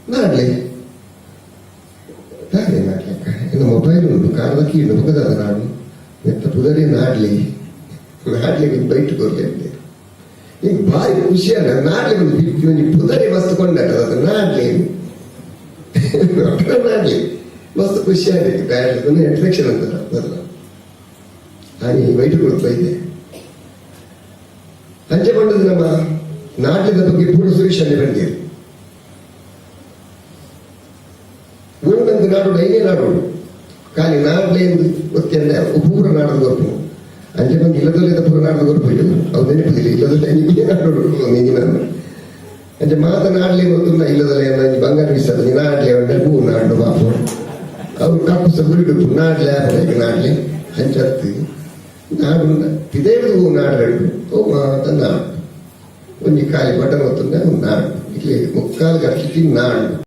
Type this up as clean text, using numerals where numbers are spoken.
ನಾಡ್ಲಿ ನಾಡ್ಲಿಕ್ಕ ಇನ್ನು ಮೊಬೈಲ್ ಉಂಟು ಕಾರಣಕ್ಕೆ ಇನ್ನು ಮುಖದ ನಾನು ಎಂತ ಪುದರಿ ನಾಡ್ಲಿ ಬೈಟ್ ಕೊರ್ಲಿ ಅಂತೆ ಈಗ ಭಾರಿ ಖುಷಿಯಾಗ ನಾಡ್ಲಿ ಒಂದು ಬಿಟ್ಟು ಪುದರಿ ಮಸ್ತ್ ಕೊಂಡಾಟದ ನಾಡ್ಲಿ ನಾಡ್ಲಿ ಮಸ್ತ್ ಖುಷಿಯಾಗೈತಿ ಬ್ಯಾಟ್ಲಿ ಅಟ್ರಾಕ್ಷನ್ ಅಂತಾರ ಬದಲ ಹಾಗೆ ಬೈಟ್ ಕೊಡ್ತೈತೆ ಅಂಚೆ ಬಂದದ್ದು ನಮ್ಮ ನಾಟ್ಯದ ಬಗ್ಗೆ ಪೂರ್ಣ ಸುರೇಶ್ ಅಲ್ಲಿ ಬಂದಿರು ಊರಿನಂದು ನಾಡೋಡು ಐನೇ ನಾಡೋಡು ಖಾಲಿ ನಾಡ್ಲೆ ಎಂದು ಗೊತ್ತಿಲ್ಲ ಪೂರ ನಾಡದ ಗೊತ್ತು ಅಂಚೆ ಬಂದು ಇಲ್ಲದಲ್ಲಿದ್ದ ಪೂರ ನಾಡದ ಗೊತ್ತು ಅವ್ರು ನೆನಪಿಲ್ಲ ಇಲ್ಲದಲ್ಲ ನಿಮಗೆ ನಾಡೋಡು ನೀನು ಅಂಚೆ ಮಾತನಾಡ್ಲಿ ಗೊತ್ತಿಲ್ಲ ಇಲ್ಲದಲ್ಲ ಬಂಗಾರ ವಿಸ್ತದ ನಾಡ್ಲೆ ಉಂಟೆ ಹೂ ನಾಡು ಬಾಪು ಅವ್ರು ಕಪ್ಪಸ ಗುರಿಡು ನಾಡ್ಲೆ ಈಗ ನಾಡ್ಲೆ ಹಂಚತ್ತು ನಾಡು ಇದೇಳು ನಾಡು ಓ ಮಾತ ನಾಡು ಒಂಜಿ ಕಾಲಿ ಬಟನ್ ಹೊತ್ತುಂಡ ನಾಡು ಇಲ್ಲಿ ಮುಕ್ಕಾಲು ಗಟ್ಟಿ ನಾಡು